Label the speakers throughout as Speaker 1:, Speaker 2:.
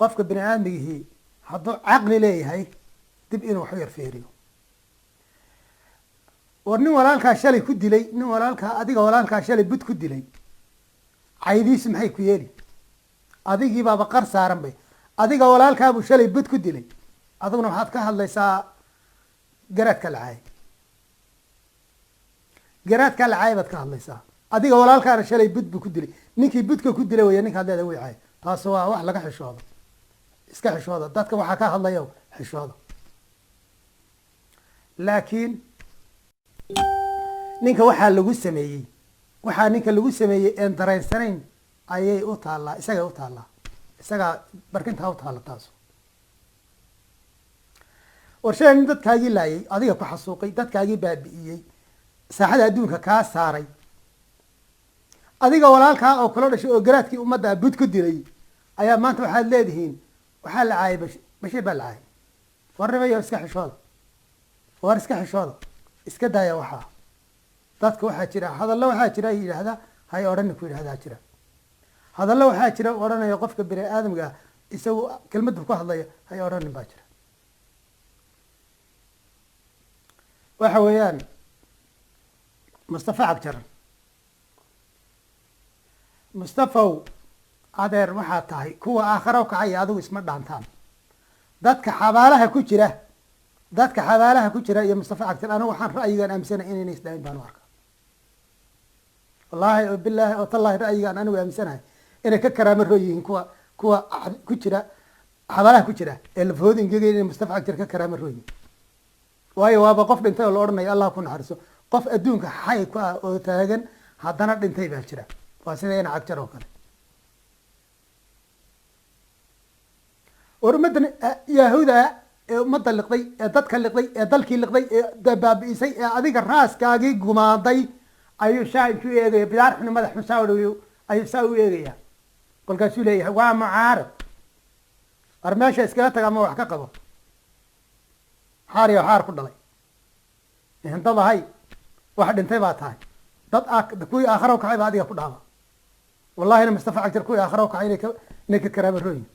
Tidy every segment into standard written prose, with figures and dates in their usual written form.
Speaker 1: قفك بني آدم هي حضو عقل ليه هاي دب إنه حير فيريو ورني walaalkaa shalay ku dilay nin walaalkaa adiga walaalkaa shalay bud ku dilay caydiis maxay ku yeeli adigii baa baqar saaran bay adiga walaalkaa buu shalay bud ku dilay aduguna waxaad ka hadlaysaa garaadka lacay garaadka lacay baad ka hadlaysaa adiga walaalkaana shalay bud buu ku dilay ninkii budka ku dilay way ninka hadleeda way cay taas waa wax laga xishoodo iska xishooda dadka waxa ka hadlayo xishooda laakiin ninka waxaa lagu sameeyey waxaa ninka lagu sameeyey een dareensanayn ayay u taallaa isaga u taallaa isaga barkinta u taalla taas warshayn dadkaagii laayay adiga ku xasuuqay dadkaagii baabi'iyey saaxada adduunka kaa saaray adiga walaalkaa oo kula dhashay oo garaadkii ummadda bud ku dilay ayaa maanta waxaad leedihiin waxaa la caayay bashir baa la caayay warnimayo iska xishooda war iska xishooda iska daaya waxaa dadka waxaa jira hadallo waxaa jira yidhaahda hay odhani ku yidhahdaa jira hadallo waxaa jira odhanaya qofka bini aadamka isagu kelmaddu ku hadlaya hay odhanin baa jira waxa weeyaan mustafa cabjaran mustafaw adeer waxaa tahay kuwa aakharo kacaya adigu isma dhaantaan dadka xabaalaha ku jira dadka xabaalaha ku jira iyo mustafa cabjar anigu waxaan ra'yigan aaminsanay inayna isdaamin baan u arkaa wallaahi oo bilaahi oo tallaahi ra'yigaan anigu aaminsanahay inay ka karaamo roo yihiin kuwa ku jira xabaalaha ku jira ee lafahooda ingegay inay mustafa cabjar ka karaamo roo yihiin waayo waaba qof dhintay oo la odhanayo allah ku naxariso qof adduunka xay ku ah oo taagan haddana dhintay baa jira waa sida ina cabjar oo kale war ummaddan yahuuda ee ummadda liqday ee dadka liqday ee dalkii liqday ee baabi'isay ee adiga raaskaagii gumaaday ayuu saa intuu eegaya bidaar xuni madax xusaawiyo ayuu saa u eegaya kolkaasuu leeyahay waa mucaarad war meesha iskaga taga ama wax ka qabo xaar iyo xaar ku dhalay hindadahay wax dhintay baa tahay dad kuwii aakharo kacay baa adiga ku dhaaba wallahina mustafa cabjar kuwii aakharo kacay inay ka karaama rooyin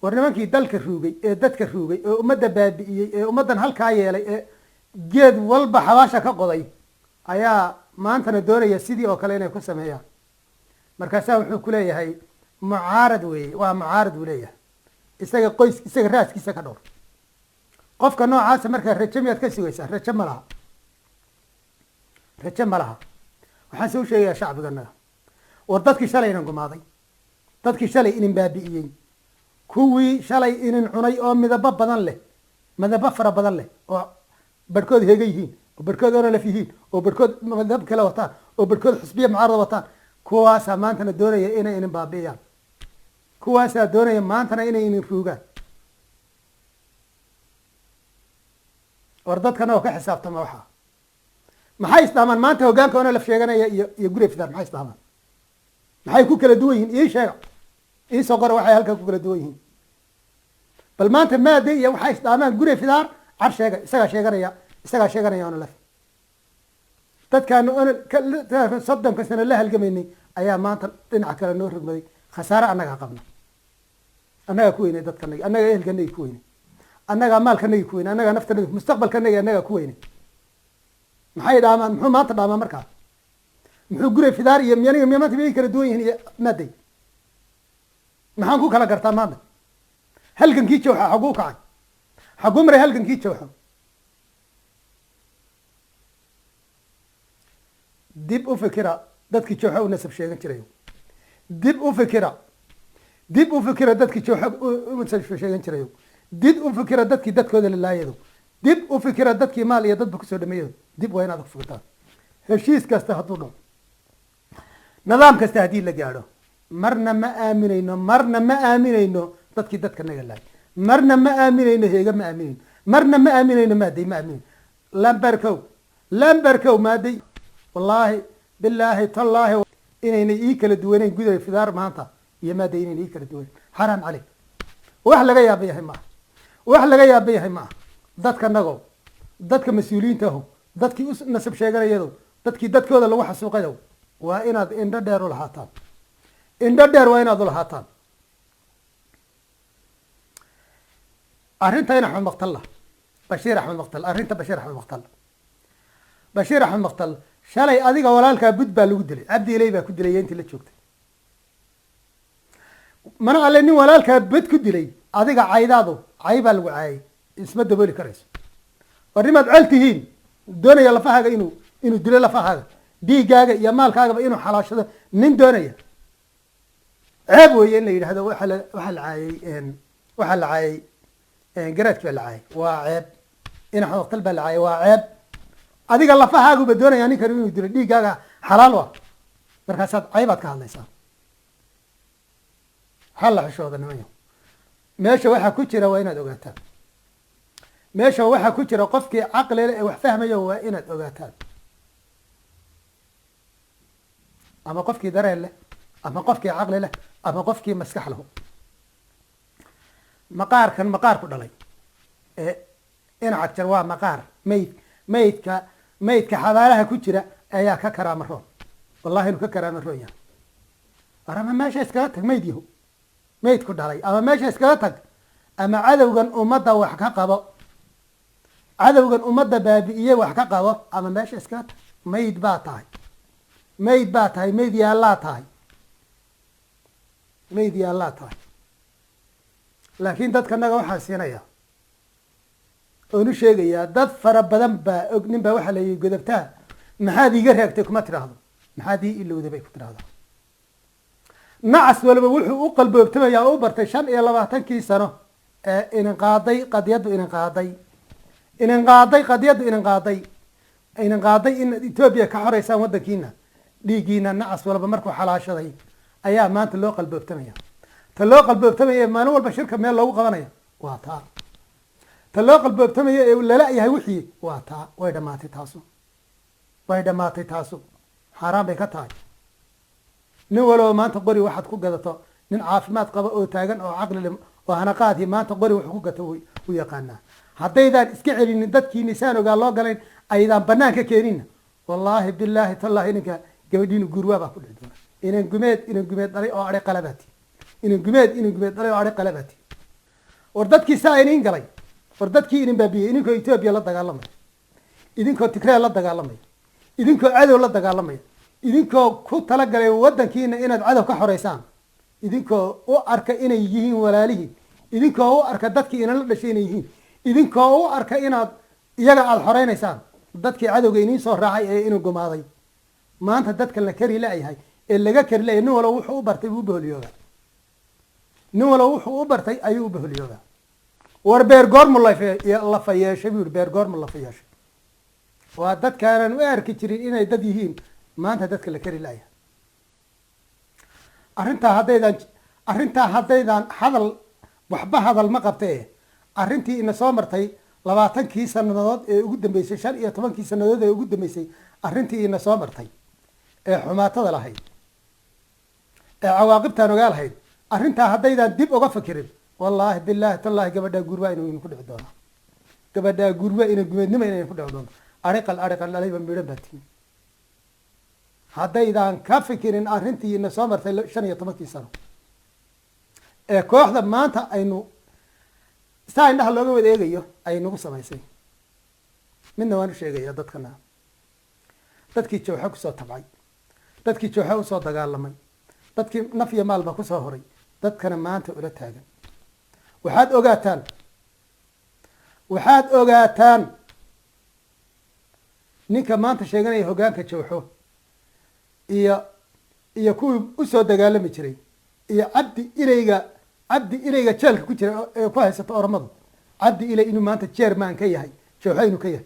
Speaker 1: war nimankii dalka ruugay ee dadka ruugay ee ummadda baabi'iyey ee ummaddan halkaa yeelay ee geed walba xabaasha ka qoday ayaa maantana doonaya sidii oo kale inay ku sameeyaan markaasaa wuxuu ku leeyahay mucaarad weeye waa mucaarad buu leeyahay isaga qoys isaga raaskiisa ka dhowr qofka noocaasa markaa rajo miyaad ka sugaysaa rajo ma laha rajo ma laha waxaan se u sheegayaa shacbiganaga war dadkii shalay inan gumaaday dadkii shalay inin baabi'iyey kuwii shalay inin cunay oo midabo badan leh midabo fara badan leh oo barhkood heega yihiin oo barhkood onalaf yihiin oo barhkood madab kale wataan oo barhkood xusbiya mucaarada wataan kuwaasaa maantana doonaya inay inin baabi'iyaan kuwaasaa doonaya maantana inay inin ruugaan war dadkana oo ka xisaabtama waxaa maxay isdhaamaan maanta hoggaanka onalaf sheeganaya iyo gure fidaan maxay isdhaamaan maxay ku kala duwan yihiin ii sheega iisoo qora waxay halkaa ku kala duwan yihiin bal maanta maade iyo waxay isdhaamaan gure fidaar car sheega isagaa sheeganaya onalaf dadkaanu soddonka sano la halgamaynay ayaa maanta dhinaca kale noo rogmaday khasaare annagaa qabna annagaa ku weynay dadkanagi annagaa ehelkanagi ku weynay annagaa maalkanagi ku weynay annagaa naftanagi mustaqbalkanagi annagaa ku weynay maxay dhaamaan muxuu maanta dhaamaa markaa muxuu gure fidaar iyo miyaniga miya maanta miyay kala duwan yihiin iyo maaday maxaan ku kala gartaa maanta halgankii jawxa xaguu kacay xaguu maray halgankii jawxo dib u fikira dadkii jawxa u nasab sheegan jiray dib u fikira dadkii jawxa u nasab sheegan jiray dib u fikira dadkii dadkooda la laayado dib u fikira dadkii maal iyo dadba kusoo dhameeyo dib waa inaad ku fikirtaan heshiis kasta hadduu dhaco nidaam kasta haddii la gaadho marna ma aaminayno dadkii dadka naga laay marna ma aaminayno heega ma aaminayno marna ma aaminayno maaday ma aaminayno lamberkow maaday wallaahi bilaahi tallaahi inayna ii kala duwaneyn guday fidaar maanta iyo maaday inayna ii kala duwaneyn xaraam caleyk wax laga yaaba yahay maaha wax laga yaaba yahay maaha dadka nagow dadka mas-uuliyiinta ahow dadkii u nasab sheeganayado dadkii dadkooda lagu xasuuqayow waa inaad indho dheer u lahaataan indho dheer waa inaad ulahaataan arrinta in axmed maqtalla bashiir axmed maqtal arrinta bashiir axmed maqtal bashiir axmed maqtal shalay adiga walaalkaa bud baa lagu dilay cabdi ilay baa ku dilay intii la joogtay mana alle nin walaalkaa bud ku dilay adiga caydaadu cay baa lagu caayay isma dabooli karayso war nimaad col tihiin doonaya lafahaaga inuu dilo lafahaaga dhiigaaga iyo maalkaagaba inuu xalaashado nin doonaya ceeb weeye in la yidhahdo waxaa la caayay garaadki baa la caayay waa ceeb in axmed maqtal baa la caayay waa ceeb adiga lafahaaguba doonaya ninkan inuu dilo dhiigaaga xalaal wa markaasaad caybaad ka hadlaysaa halla xishooda nimanyo meesha waxaa ku jira waa inaad ogaataan meesha waxaa ku jira qofkii caqli leh ee wax fahmayo waa inaad ogaataan ama qofkii dareen leh ama qofkii caqli leh ama qofkii maskax lahu maqaarkan maqaarku dhalay ee inacad jar waa maqaar maydka xabaalaha ku jira ayaa ka karaama roon wallahi inuu ka karaama roon yahay war ama meesha iskaga tag mayd yahu maydku dhalay ama meesha iskaga tag ama cadowgan ummadda wax ka qabo cadowgan ummadda baabi'iye wax ka qabo ama meesha iskaga tag mayd baa tahay mayd yaallaa tahay laakiin dadkanaga waxaan siinayaa oonu sheegayaa dad fara badan baa og nin baa waxaa layihi godabtaa maxaad iiga reegtay kuma tidhaahdo maxaad ii ilowday bay ku tidhahdaa nacas waliba wuxuu u qalboobtamaya oo u bartay 25 sano ee inqaaday qadiyadu inqaaday in Ethiopia ka xoreysaan wadankiina dhiigiina nacas walba markuu xalaashaday ayaa maanta loo qalboobtamaya ta loo qalboobtamaya maalin walba shirka meel loogu qabanaya waa taa ta loo qalboobtamaya ee lala yahay wixii waa taa way dhamaatay taasu xaraan bay ka tahay nin walba maanta qori waxaad ku gadato nin caafimaad qaba oo taagan oo caqli leh oo hanaqaadii maanta qori wuxuu ku gato u yaqaanaa haddaydaan iska celinin dadkii nisaan ogaa loo galayn aydaan banaanka keenina wallaahi bilaahi tallaahi ninka gabadhiinu gurwaa baa ku dhici doona inan gumeed dhalay oo adhay qalabaati dhalay oo adhay qalabaati war dadkii saa inin galay war dadkii inin baabiyey idinkoo Ethiopia la dagaalamaya idinkoo Tigray la dagaalamaya idinkoo cadow la dagaalamaya idinkoo ku talagalay wadankiina inaad cadow ka xoreysaan idinkoo u arka inay yihiin walaalihiin idinkoo u arka dadkii inan la dhashay inay yihiin idinkoo u arka inaad iyaga aada xoreynaysaan dadkii cadowga iniin soo raacay ee inuu gumaaday maanta dadka la kari la-yahay ee laga kari la-yahay nin walba wuxuu u bartay buu u bartay ayuu u boholiyoogaa war beer goormu lafa yeeshay buu yihi beer goormu lafa yeeshay waa dadkaanan u arki jirin inay dad yihiin maanta dadka la kari la-yahay arrintaa haddaydaan hadal ma qabtee arrintii ina soo martay 20 sanadood ee ugu dambeysay 15 sanadood ee ugu dambeysay arrintii ina soo martay ee xumaatada lahayd ee cawaaqibtaan ogaa lahayd arrintaa haddaydaan dib uga fakirin wallaahi bilaahi tallaahi gabadhaa gurwaa inuu ku dhici doono gabadhaa gurwaa ina gumeednimo inay ku dhici doonto ariqal dhalayba midhan baa tihin haddaydaan ka fikirin arrintii ina soo martay 15 sano ee kooxda maanta aynu saa indhaha looga wada eegayo ay nagu samaysay midna waan u sheegaya dadkana dadkii jooxa kusoo tabcay dadkii jooxa usoo dagaalamay dadkii naf iyo maalba kusoo horay dadkana maanta ula taagan waxaad ogaataan ninka maanta sheeganaya hoggaanka jooxo iyo kuwii usoo dagaalami jiray iyo cabdi ilayga jeelka ku jira ee ku haysato ormadu cabdi ilay inuu maanta chairman ka yahay jooxa inuu ka yahay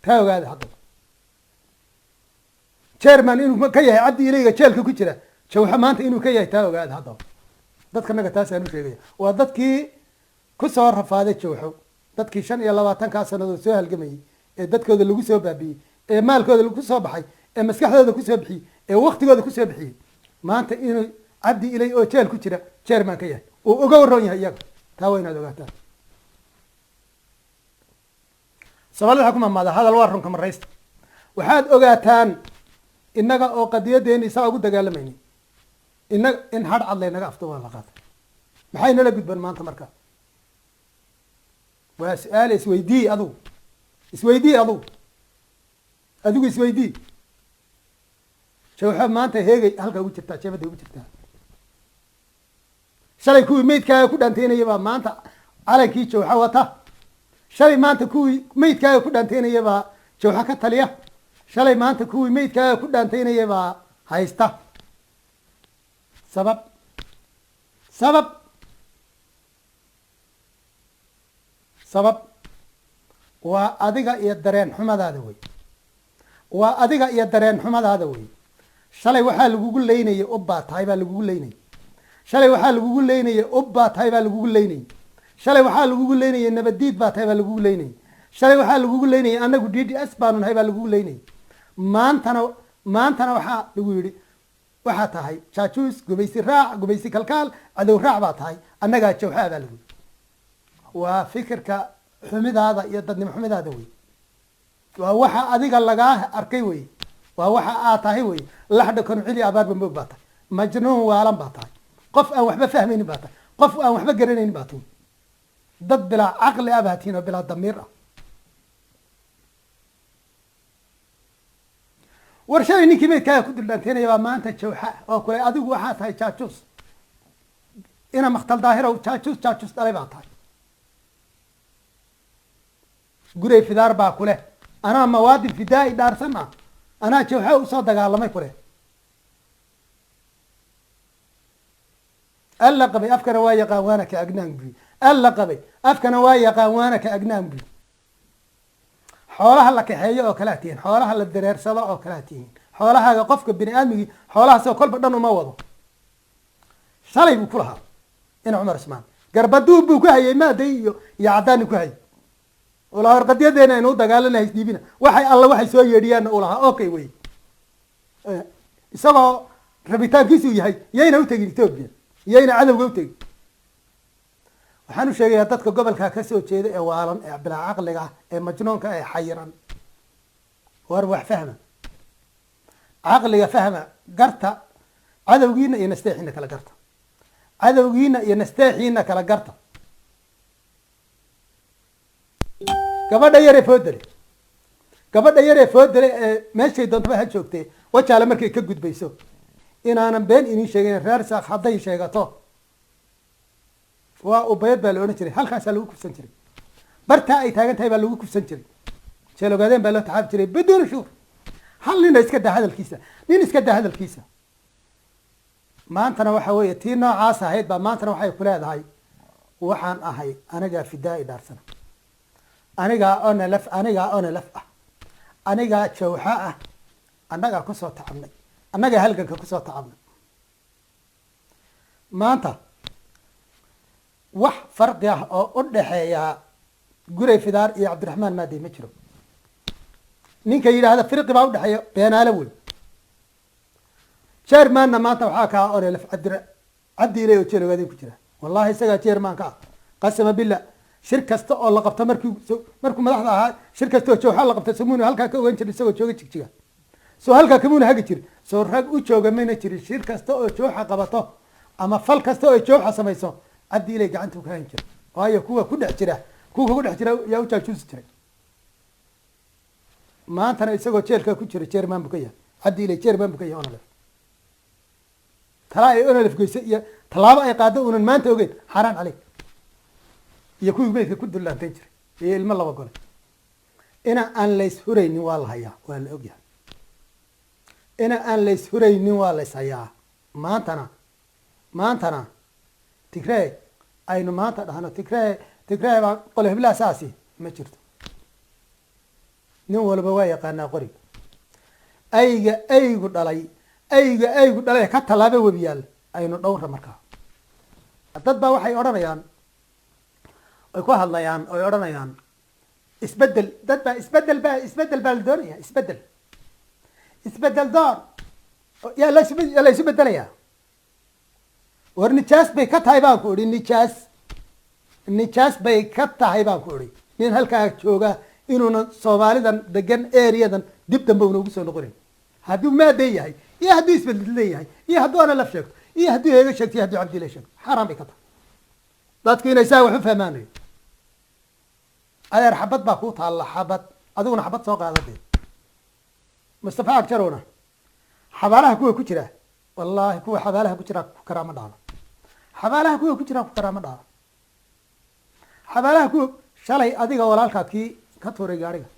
Speaker 1: taa ogaada haddaba chairman inuu ka yahay cabdi ilayga jeelka ku jira jooxa maanta inuu ka yahay taa ogaada haddaba dadkanaga taasaan u sheegaya waa dadkii kusoo rafaaday jooxo dadkii 25 sanadood soo halgamayay ee dadkooda lagu soo baabiyey ee maalkooda lagu soo baxay ee maskaxdooda kusoo bixiyey ee waqtigooda kusoo bixiyey maanta inuu cabdi ilay oo jeel ku jira chairman ka yahay uu uga waroon yahay iyaga taa waa inaad ogaataan Soomaalida waxa ku maamada hadal waa runka maraysta waxaad ogaataan innaga oo qadiyadeena isaa ugu dagaalamayni in hadh cad laynaga afto waa la qaatay maxay nala gudban maanta marka waa su-aal isweydii adugu isweydii jawxa maanta heegay halka ugu jirtaa jeebada ugu jirtaa shalay kuwii meydkaaga ku dhaanteynaya baa maanta calankii jawxa wata shalay maanta kuwii meydkaaga ku dhaanteynaya baa jawxa ka taliya shalay maanta kuwii meydkaaga ku dhaanteynaya baa haysta sabab waa adiga iyo dareen xumadaada wey shalay waxaa lagugu leynayay ubbaa tahay baa lagugu leynayay shalay waxaa lagugu leynayay ubbaa tahay baa lagugu leynayay shalay waxaa lagugu leynayay nabadiid baa tahay baa lagugu leynayay shalay waxaa lagugu leynayay anagu d d s baanu nahay baa lagugu leynayay maantana waxaa lagu yidhi waxaa tahay jaajuus gumaysi raac gumaysi kalkaal cadow raac baa tahay annagaa jawxaa baa lagu yidhi waa fikirka xumidaada iyo dadnimo xumidaada wey waa waxa adiga lagaa arkay wey waa waxa aad tahay wey laxdha kanu cili abaarba moog baa tahay majnuun waalan baa tahay qof aan waxba fahmaynin baa tahay qof aan waxba garanaynin baa tihin dad bilaa caqli ah baa tihin oo bilaa damiir ah war shalay ninkii meydkaaga ku duldhaanteynaya baa maanta jawxa oo kule adigu waxaa tahay jaajuus ina maktal daahirow jaajuus dhalay baa tahay gurey fidaar baa kuleh anaa mawaadin fidaa-i dhaarsan ah anaa jawxa usoo dagaalamay kuleh alla qabay afkana waa yaqaan waana ka agnaan bui alla qabay afkana waa yaqaan waana ka agnaan bui xoolaha la kaxeeyo oo kalaa tihiin xoolaha la dareersado oo kalaa tihiin xoolahaaga qofka bini aadmigii xoolahaasoo kolba dhan uma wado shalay buu ku lahaa ina cumar ismaan garbaduub buu ku hayay maaday iyo caddaani ku hayay ulaa warqadyadeena aynu u dagaalana haysdhiibina waxay soo yeedhiyaanna u lahaa okay wey isagoo rabitaankiisuu yahay yayna utegin ethoobia yayna cadowga utegin waxaan u sheegayaa dadka gobolkaa kasoo jeeda ee waalan ee bilaa caqliga ah ee majnuunka ee xayiran war wax fahma caqliga fahma garta cadowgiina iyo nasteexiina kala garta cadowgiina iyo nasteexiina kala garta gabadha yaree foodale ee meeshay doontaba ha joogtee wajaale markay ka gudbayso inaanan been iniin sheegayn reer saaq hadday sheegato waa ubayad baa la odhan jiray halkaasaa lagu kufsan jiray bartaa ay taagan tahay baa lagu kufsan jiray jeelogaadeen baa loo taxaabi jiray biduuni shuur hal nina iska daa hadalkiisa maantana waxa weeye tii noocaas ahayd baa maantana waxay ku leedahay waxaan ahay anigaa fidaa-i dhaarsana anigaa onelaf ah anigaa jawxa ah annagaa kusoo tacabnay annagaa halganka kusoo tacabnay maanta wax farqi ah oo u dhaxeeya gurey fidaar iyo cabdiraxmaan maadey ma jiro ninka yidhaahda firqi baa udhexeeya beenaalo wey jermanna maanta waxaa kaa onelaf cabdiile oo jeelogaadeen ku jira wallahi isagaa jermanka ah qasama billah shir kasta oo la qabto markuu madaxda ahaa shir kasta oo jawxa la qabta samuna halkaa ka ogaan jira isagoo jooga jigjiga soo halkaa kamuna hagi jiri soo rag u jooga mayna jirin shir kasta oo jawxa qabato ama fal kasta oo jawxa samayso cabdiile gacanta ka hayn jira waayo kuwa ku dhex jira yaa u jaajuusi jiray maantana isagoo jeelka ku jira jerman buu ka yahay cabdiile jerman buu ka yahay onolef talaa ay onolef goysa iyo tallaabo ay qaado unan maanta ogeyn xaaraan caleyk iyo kuwii meydka ku dullaantayn jiray iyo ilmo laba gole ina aan lays huraynin waa la hayaa waa la ogyahay ina aan lays huraynin waa lays hayaa maantana tigree aynu maanta dhahno tigree baa qole heblaha saasi ma jirto nin walba waa yaqaanaa qoriga aygu dhalay ka tallaaba webiyaal aynu dhowra markaa dad baa waxay odhanayaan ay ku hadlayaan oy odhanayaan isbedel dad baa isbedel baa la doonaya isbedel door yaa la isu bedelayaa war nijaas bay ka tahay baan ku idhi nijaas bay ka tahay baan ku idhi nin halkaa jooga inuuna soomaalidan degan areadan dib dambe una ugu soo noqonayn hadduu maaday yahay iyo hadduu isbedel leeyahay iyo hadduu ana laf sheegto iyo haddii eega sheegtay haddii cabdile sheego xaaraan bay ka tahay dadku inay saa wax u fahmaanayo adeer xabad baa kuu taalla xabad adiguna xabad soo qaadadee mustafa agjarowna xabaalaha kuwa ku jira wallahi kuwa xabaalaha ku jira ku karaama dhaalo xabaalaha kuwa ku jira ku karaama dhaalo xabaalaha kuwa shalay adiga walaalkaa kii ka tuuray gaariga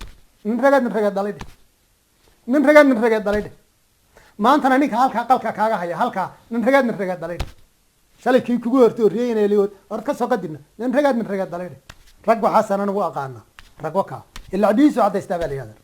Speaker 1: nin rageed dhalay dheh nin rageed dhalay dheh maantana ninka halkaa qalka kaaga haya halkaa nin rageed dhalay dheh shalay kii kugu hortooriyey war ka soo qadibna nin rageed dhalay dheh rag waxaasana nagu aqaana rag wakaa ilaa cadiisu cadaystaa baa la yihahda